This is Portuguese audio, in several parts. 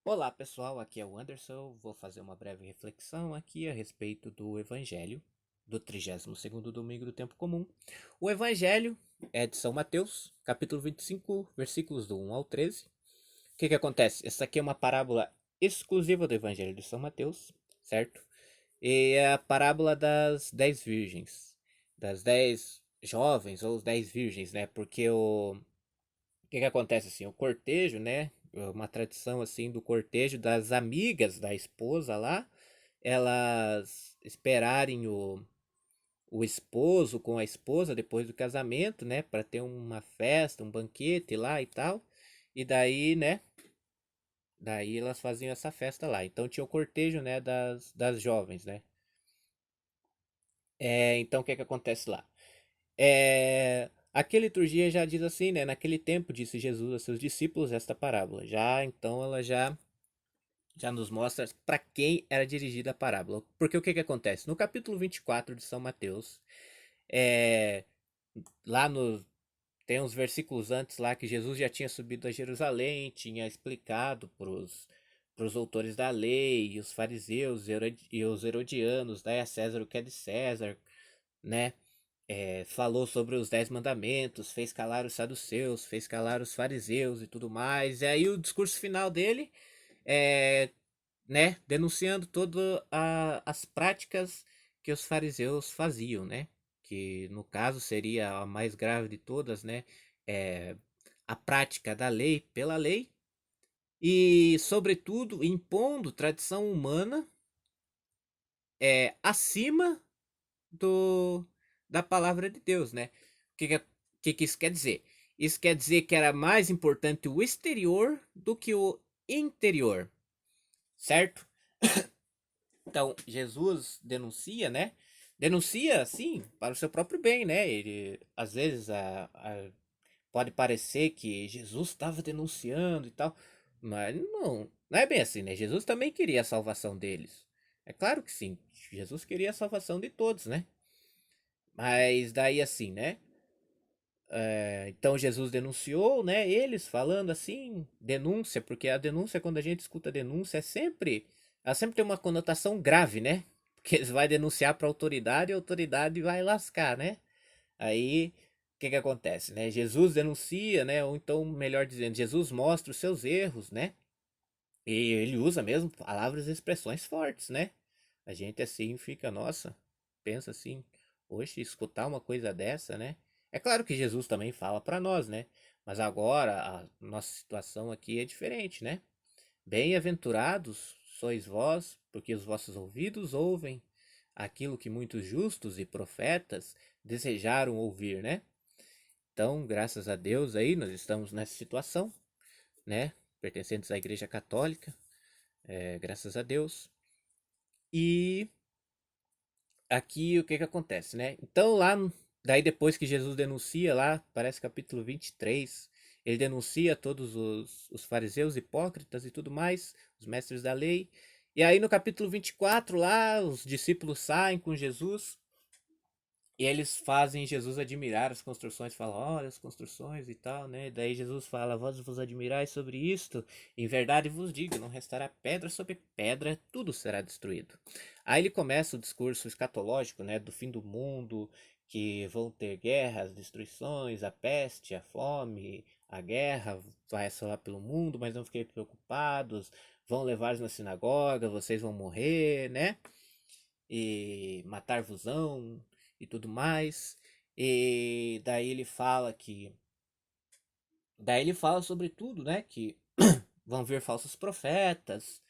Olá pessoal, aqui é o Anderson. Vou fazer uma breve reflexão aqui a respeito do Evangelho do 32º domingo do tempo comum. O Evangelho é de São Mateus, capítulo 25, versículos do 1 ao 13. O que acontece? Essa aqui é uma parábola exclusiva do Evangelho de São Mateus, certo? E é a parábola das 10 virgens, das 10 jovens ou os 10 virgens, né? Porque o que acontece assim, o cortejo, né? Uma tradição assim do cortejo das amigas da esposa lá, elas esperarem o esposo com a esposa depois do casamento, né, para ter uma festa, um banquete lá e tal. E daí, né, daí elas faziam essa festa lá. Então tinha o cortejo, né, das jovens, né? Então o que acontece lá? Aqui a liturgia já diz assim, né? Naquele tempo disse Jesus a seus discípulos esta parábola. Já então ela já nos mostra para quem era dirigida a parábola. Porque o que acontece? No capítulo 24 de São Mateus, é, lá no tem uns versículos antes lá que Jesus já tinha subido a Jerusalém, tinha explicado para os autores da lei, os fariseus e os herodianos, dai a César o que é de César, né? Falou sobre os 10 mandamentos, fez calar os saduceus, fez calar os fariseus e tudo mais. E aí o discurso final dele é, né, denunciando todas as práticas que os fariseus faziam, né? Que no caso seria a mais grave de todas, né? É, a prática da lei pela lei e, sobretudo, impondo tradição humana acima do da palavra de Deus, né? O que isso quer dizer? Isso quer dizer que era mais importante o exterior do que o interior, certo? Então, Jesus denuncia, né? Denuncia, sim, para o seu próprio bem, né? Ele, às vezes, pode parecer que Jesus estava denunciando e tal, mas não é bem assim, né? Jesus também queria a salvação deles. É claro que sim, Jesus queria a salvação de todos, né? Mas daí assim, né? Então Jesus denunciou, né? Eles falando assim, denúncia, porque a denúncia, quando a gente escuta denúncia, ela sempre tem uma conotação grave, né? Porque eles vai denunciar para a autoridade vai lascar, né? Aí, o que acontece, né? Jesus denuncia, né? Ou então, melhor dizendo, Jesus mostra os seus erros, né? E ele usa mesmo palavras e expressões fortes, né? A gente assim fica, nossa, pensa assim, oxe, escutar uma coisa dessa, né? É claro que Jesus também fala para nós, né? Mas agora a nossa situação aqui é diferente, né? Bem-aventurados sois vós, porque os vossos ouvidos ouvem aquilo que muitos justos e profetas desejaram ouvir, né? Então, graças a Deus aí nós estamos nessa situação, né? Pertencentes à Igreja Católica, graças a Deus. E aqui o que acontece, né? Então lá, daí depois que Jesus denuncia lá, parece capítulo 23, ele denuncia todos os fariseus hipócritas e tudo mais, os mestres da lei. E aí no capítulo 24 lá, os discípulos saem com Jesus e eles fazem Jesus admirar as construções, falam, olha as construções e tal, né? Daí Jesus fala, vós vos admirais sobre isto, em verdade vos digo, não restará pedra sobre pedra, tudo será destruído. Aí ele começa o discurso escatológico, né, do fim do mundo, que vão ter guerras, destruições, a peste, a fome, a guerra vai assolar pelo mundo, mas não fiquem preocupados, vão levar na sinagoga, vocês vão morrer, né? E matar-vos-ão e tudo mais. E daí ele fala sobre tudo, né, que vão vir falsos profetas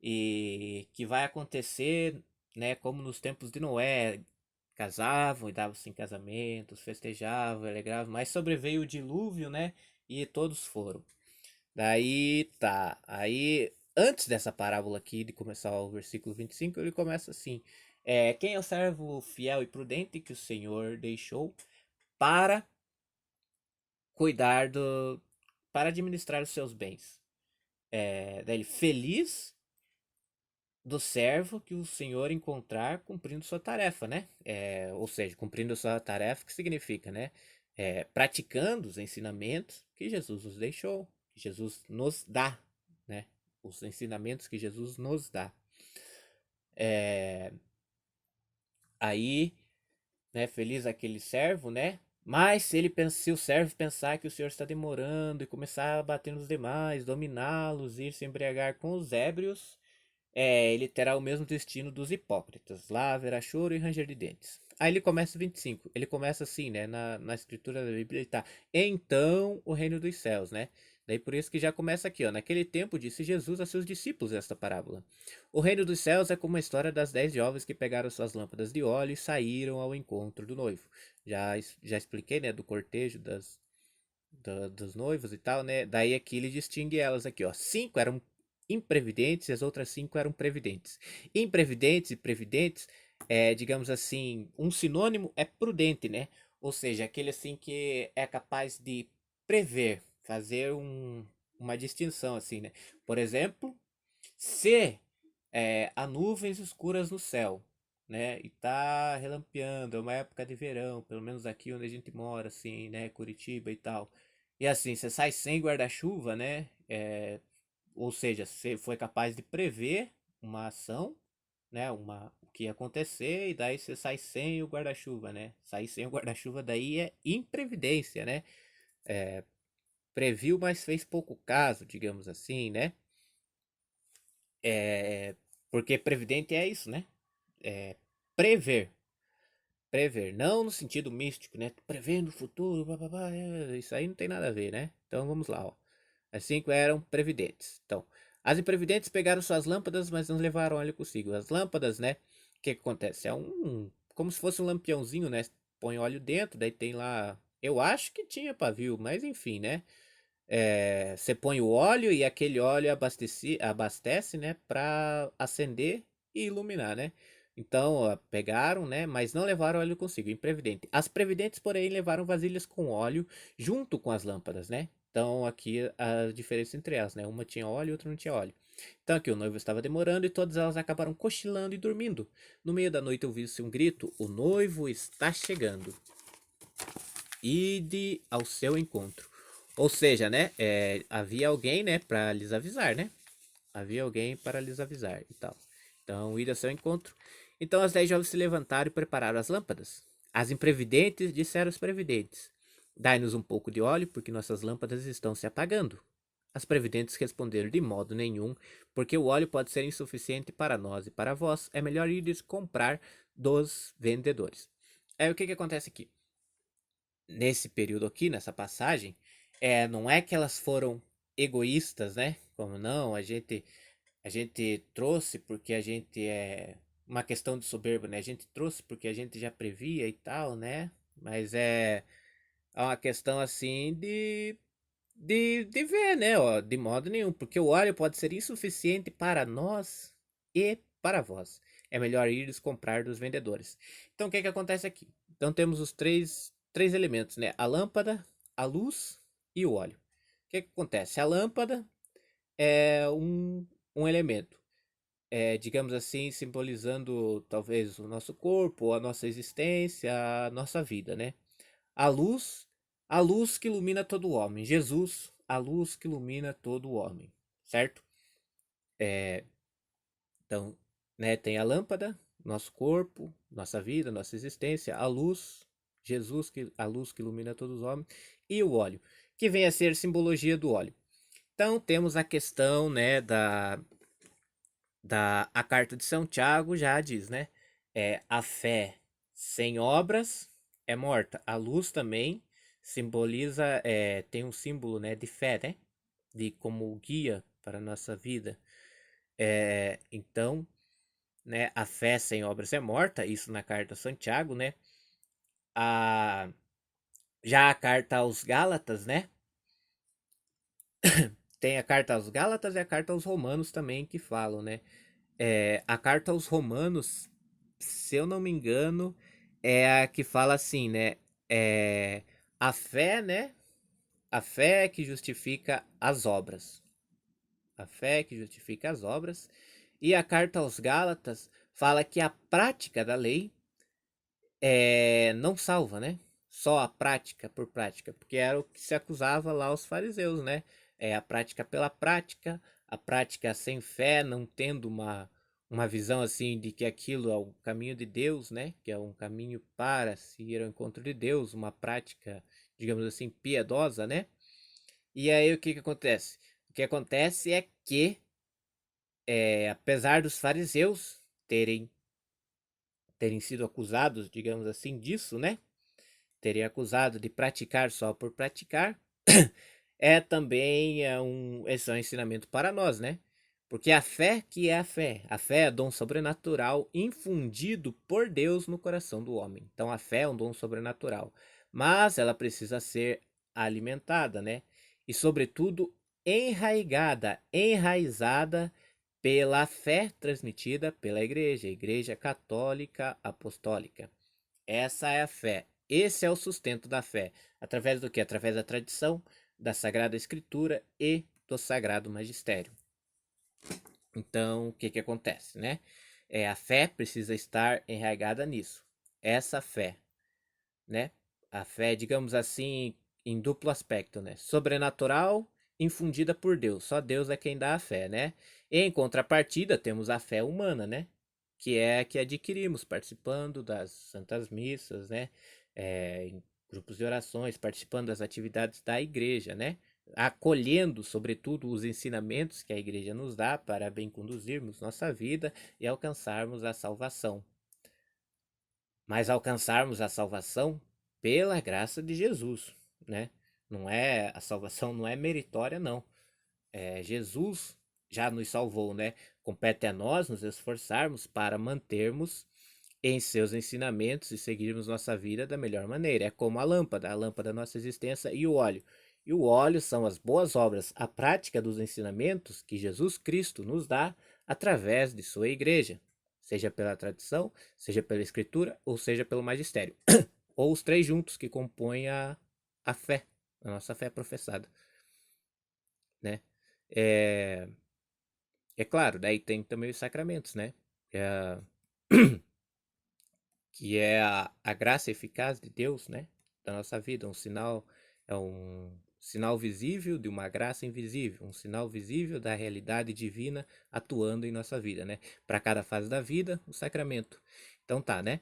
e que vai acontecer, né, como nos tempos de Noé, casavam e davam-se em casamentos, festejavam, alegravam, mas sobreveio o dilúvio, né, e todos foram. Daí tá, aí antes dessa parábola aqui de começar o versículo 25 ele começa assim: quem é o servo fiel e prudente que o Senhor deixou para cuidar do, para administrar os seus bens? Daí ele, feliz do servo que o Senhor encontrar cumprindo sua tarefa, né? Ou seja, cumprindo sua tarefa, que significa, né? Praticando os ensinamentos que Jesus nos deixou, que Jesus nos dá, né? os ensinamentos que Jesus nos dá. É, aí, né, feliz aquele servo, né? Mas se o servo pensar que o senhor está demorando e começar a bater nos demais, dominá-los, ir se embriagar com os ébrios, ele terá o mesmo destino dos hipócritas. Lá haverá choro e ranger de dentes. Aí ele começa 25. Ele começa assim, né? Na escritura da Bíblia, ele tá. Então o reino dos céus, né? Daí por isso que já começa aqui, ó. Naquele tempo disse Jesus a seus discípulos esta parábola. O reino dos céus é como a história das 10 jovens que pegaram suas lâmpadas de óleo e saíram ao encontro do noivo. Já expliquei, né? Do cortejo dos noivos e tal, né? Daí aqui ele distingue elas aqui, ó. 5 eram imprevidentes e as outras 5 eram previdentes. Imprevidentes e previdentes, digamos assim, um sinônimo é prudente, né? Ou seja, aquele assim que é capaz de prever, fazer uma distinção assim, né? Por exemplo, se há nuvens escuras no céu, né? E tá relampeando, é uma época de verão, pelo menos aqui onde a gente mora, assim, né? Curitiba e tal. E assim, você sai sem guarda-chuva, né? Ou seja, você foi capaz de prever uma ação, né? O que ia acontecer, e daí você sai sem o guarda-chuva, né? Sair sem o guarda-chuva daí é imprevidência, né? Previu, mas fez pouco caso, digamos assim, né? É, porque previdente é isso, né? É, prever. Prever, não no sentido místico, né? Prevendo o futuro, blá, blá, blá, isso aí não tem nada a ver, né? Então vamos lá, ó. As 5 eram previdentes. Então, as imprevidentes pegaram suas lâmpadas, mas não levaram óleo consigo. As lâmpadas, né? O que acontece? É como se fosse um lampiãozinho, né? Põe óleo dentro, daí tem lá. Eu acho que tinha pavio, mas enfim, né? Você põe o óleo e aquele óleo abastece, né, para acender e iluminar, né? Então, ó, pegaram, né, mas não levaram óleo consigo, imprevidente. As previdentes, porém, levaram vasilhas com óleo junto com as lâmpadas, né? Então, aqui a diferença entre elas, né? Uma tinha óleo e outra não tinha óleo. Então, aqui o noivo estava demorando e todas elas acabaram cochilando e dormindo. No meio da noite ouviu-se um grito: o noivo está chegando. Ide ao seu encontro. Ou seja, né? Havia alguém, né, para lhes avisar, né? Havia alguém para lhes avisar e tal. Então, ide ao seu encontro. Então, as 10 jovens se levantaram e prepararam as lâmpadas. As imprevidentes disseram aos previdentes: dai-nos um pouco de óleo, porque nossas lâmpadas estão se apagando. As previdentes responderam: de modo nenhum, porque o óleo pode ser insuficiente para nós e para vós. É melhor ires comprar dos vendedores. Aí o que acontece aqui? Nesse período aqui, nessa passagem, não é que elas foram egoístas, né? Como não, a gente trouxe porque a gente é uma questão de soberba, né? A gente trouxe porque a gente já previa e tal, né? Mas é uma questão assim de ver, né? Ó, de modo nenhum, porque o óleo pode ser insuficiente para nós e para vós. É melhor ires comprar dos vendedores. Então, o que acontece aqui? Então, temos os três elementos, né? A lâmpada, a luz e o óleo. O que acontece? A lâmpada é um elemento, digamos assim, simbolizando talvez o nosso corpo, a nossa existência, a nossa vida, né? A luz, a luz que ilumina todo o homem. Jesus, a luz que ilumina todo o homem, certo? Então, né, tem a lâmpada, nosso corpo, nossa vida, nossa existência, a luz, Jesus, a luz que ilumina todos os homens, e o óleo, que vem a ser simbologia do óleo. Então, temos a questão, né, a carta de São Tiago já diz, né? A fé sem obras é morta. A luz também simboliza, tem um símbolo, né, de fé, né? De como guia para a nossa vida. Então, né, a fé sem obras é morta, isso na carta a Santiago, né? A, já a carta aos Gálatas, né? Tem a carta aos Gálatas e a carta aos Romanos também que falam, né? A carta aos Romanos, se eu não me engano, é a que fala assim, né? A fé, né? A fé é que justifica as obras. A fé é que justifica as obras. E a carta aos Gálatas fala que a prática da lei não salva, né? Só a prática por prática, porque era o que se acusava lá os fariseus, né? A prática pela prática, a prática sem fé, não tendo uma visão assim de que aquilo é o caminho de Deus, né? Que é um caminho para se ir ao encontro de Deus, uma prática, digamos assim, piedosa, né? E aí o que que acontece? O que acontece é que, apesar dos fariseus terem, terem sido acusados, digamos assim, disso, né? Terem acusado de praticar só por praticar, esse é um ensinamento para nós, né? Porque a fé que é a fé é dom sobrenatural infundido por Deus no coração do homem. Então a fé é um dom sobrenatural, mas ela precisa ser alimentada, né? E sobretudo enraizada pela fé transmitida pela Igreja Católica Apostólica. Essa é a fé. Esse é o sustento da fé. Através do que? Através da tradição, da Sagrada Escritura e do Sagrado Magistério. Então, o que que acontece, né? A fé precisa estar enraizada nisso. Essa fé, né? A fé, digamos assim, em duplo aspecto, né? Sobrenatural, infundida por Deus. Só Deus é quem dá a fé, né? E em contrapartida, temos a fé humana, né? Que é a que adquirimos participando das santas missas, né? Em grupos de orações, participando das atividades da igreja, né? Acolhendo, sobretudo, os ensinamentos que a igreja nos dá para bem conduzirmos nossa vida e alcançarmos a salvação. Mas alcançarmos a salvação pela graça de Jesus, né? Não é a salvação não é meritória, não. Jesus já nos salvou, né? Compete a nós nos esforçarmos para mantermos em seus ensinamentos e seguirmos nossa vida da melhor maneira. É como a lâmpada da nossa existência e o óleo. E o óleo são as boas obras, a prática dos ensinamentos que Jesus Cristo nos dá através de sua igreja, seja pela tradição, seja pela escritura ou seja pelo magistério, ou os três juntos que compõem a fé, a nossa fé professada, né? É, é claro, daí tem também os sacramentos, né? É, que é a graça eficaz de Deus, né? Da nossa vida, é um sinal visível de uma graça invisível, um sinal visível da realidade divina atuando em nossa vida, né? Para cada fase da vida, o sacramento. Então tá, né?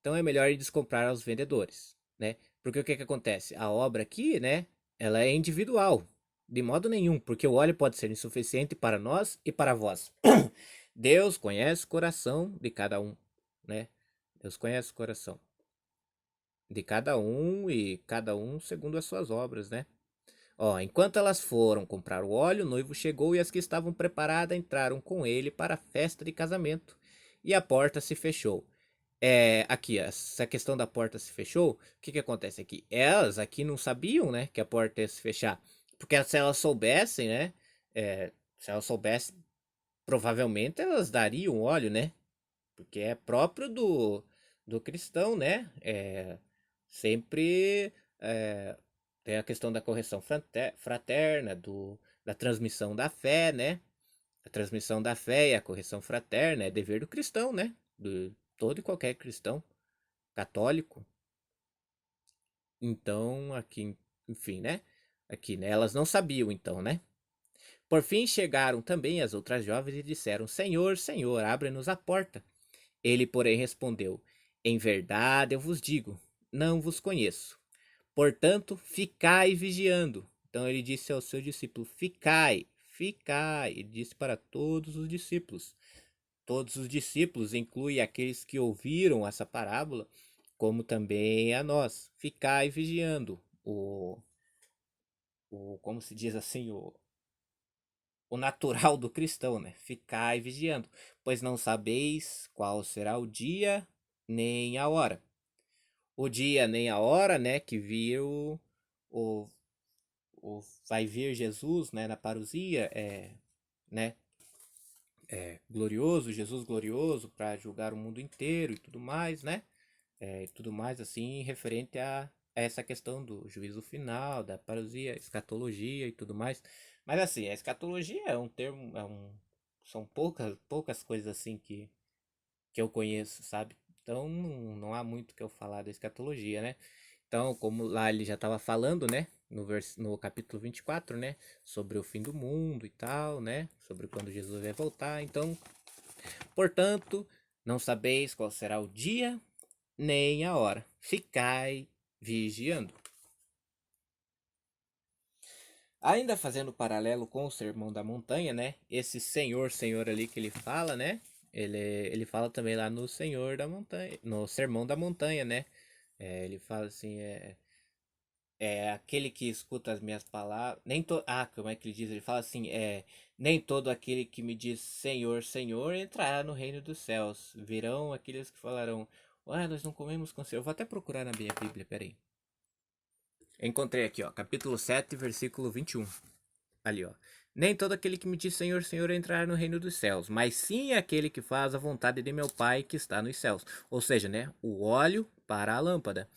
Então é melhor ir descomprar aos vendedores, né? Porque o que que acontece? A obra aqui, né? Ela é individual, de modo nenhum, porque o óleo pode ser insuficiente para nós e para vós. Deus conhece o coração de cada um, né? Deus conhece o coração de cada um e cada um segundo as suas obras, né? Ó, enquanto elas foram comprar o óleo, o noivo chegou e as que estavam preparadas entraram com ele para a festa de casamento. E a porta se fechou. Aqui, essa questão da porta se fechou, o que que acontece aqui? Elas aqui não sabiam, né, que a porta ia se fechar. Porque se elas soubessem, né, se elas soubessem, provavelmente elas dariam óleo, né? Porque é próprio do cristão, né? Sempre é, tem a questão da correção fraterna, da transmissão da fé, né? A transmissão da fé e a correção fraterna é dever do cristão, né? De todo e qualquer cristão católico. Então, aqui, enfim, né? Aqui, né? Elas não sabiam, então, né? Por fim chegaram também as outras jovens e disseram: Senhor, Senhor, abre-nos a porta. Ele, porém, respondeu: Em verdade eu vos digo, não vos conheço. Portanto, ficai vigiando. Então ele disse ao seu discípulo: Ficai, ficai. Ele disse para todos os discípulos. Todos os discípulos inclui aqueles que ouviram essa parábola, como também a nós. Ficai vigiando. Como se diz assim, o natural do cristão, né? Ficai vigiando, pois não sabeis qual será o dia nem a hora. O dia nem a hora, né, que viu o, vai vir Jesus, né, na parousia, né, glorioso, Jesus glorioso para julgar o mundo inteiro e tudo mais, né? E tudo mais assim referente a essa questão do juízo final, da parousia, escatologia e tudo mais. Mas assim, a escatologia é um termo, são poucas coisas assim que eu conheço, sabe? Então não há muito que eu falar da escatologia, né? Então, como lá ele já estava falando, né? no capítulo 24, né? Sobre o fim do mundo e tal, né? Sobre quando Jesus vai voltar. Então, portanto, não sabeis qual será o dia nem a hora. Ficai vigiando. Ainda fazendo paralelo com o Sermão da Montanha, né? Esse Senhor, Senhor ali que ele fala, né? Ele fala também lá no Senhor da Montanha, no Sermão da Montanha, né? Ele fala assim, aquele que escuta as minhas palavras, como é que ele diz? Ele fala assim, nem todo aquele que me diz Senhor, Senhor entrará no reino dos céus. Virão aqueles que falarão, nós não comemos com o Senhor. Eu vou até procurar na minha Bíblia, peraí. Encontrei aqui, ó, capítulo 7, versículo 21. Ali, ó. Nem todo aquele que me diz Senhor, Senhor entrará no reino dos céus, mas sim aquele que faz a vontade de meu Pai que está nos céus. Ou seja, né, o óleo para a lâmpada.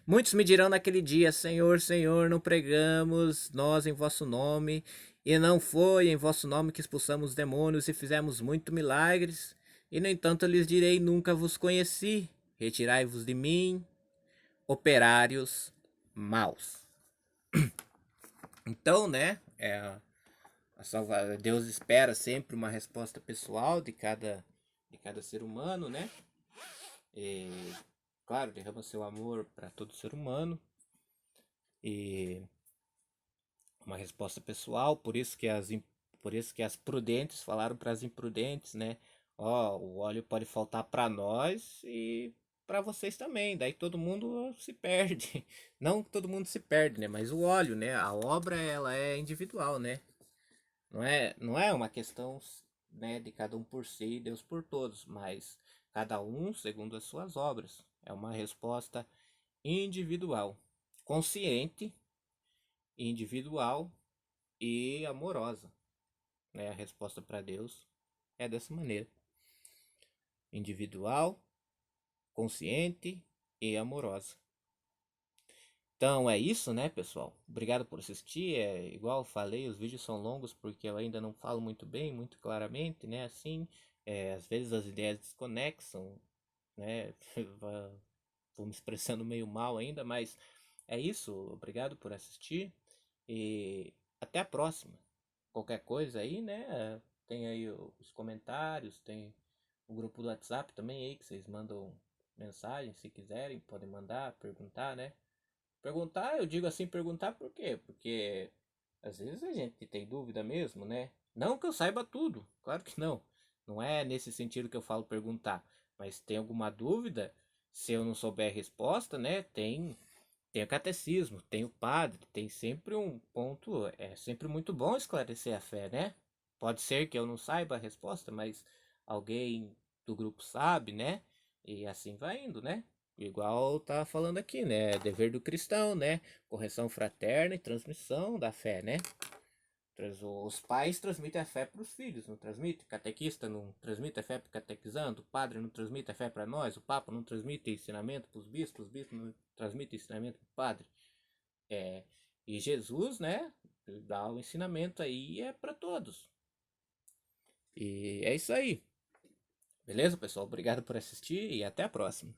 Muitos me dirão naquele dia, Senhor, Senhor, não pregamos nós em vosso nome, e não foi em vosso nome que expulsamos demônios e fizemos muito milagres. E no entanto lhes direi, nunca vos conheci, retirai-vos de mim, operários maus. Então, né, Deus espera sempre uma resposta pessoal de cada ser humano, né? E, claro, derrama seu amor para todo ser humano e uma resposta pessoal, por isso que as prudentes falaram para as imprudentes, né? Ó, o óleo pode faltar para nós e para vocês também. Daí todo mundo se perde. Não que todo mundo se perde, né? Mas o óleo, né? A obra ela é individual, né? Não é uma questão, né, de cada um por si e Deus por todos, mas cada um segundo as suas obras. É uma resposta individual, consciente, individual e amorosa. Né? A resposta para Deus é dessa maneira: individual, consciente e amorosa. Então é isso, né, pessoal? Obrigado por assistir. Igual eu falei, os vídeos são longos porque eu ainda não falo muito bem, muito claramente, né? Assim, às vezes as ideias desconexam, né? Vou me expressando meio mal ainda, mas é isso. Obrigado por assistir e até a próxima. Qualquer coisa aí, né? Tem aí os comentários, tem o grupo do WhatsApp também aí que vocês mandam mensagem, se quiserem, podem mandar, perguntar, né? Perguntar, eu digo assim, perguntar por quê? Porque às vezes a gente tem dúvida mesmo, né? Não que eu saiba tudo, claro que não. Não é nesse sentido que eu falo perguntar. Mas tem alguma dúvida? Se eu não souber a resposta, né? Tem o catecismo, tem o padre, tem sempre um ponto. É sempre muito bom esclarecer a fé, né? Pode ser que eu não saiba a resposta, mas alguém do grupo sabe, né? E assim vai indo, né? Igual tá falando aqui, né? Dever do cristão, né? Correção fraterna e transmissão da fé, né? Os pais transmitem a fé para os filhos, não transmite? O catequista não transmite a fé para o catequizando, o padre não transmite a fé para nós, o papa não transmite ensinamento para os bispos não transmitem ensinamento para o padre. E Jesus, né? Dá o ensinamento aí é para todos. E é isso aí. Beleza, pessoal? Obrigado por assistir e até a próxima.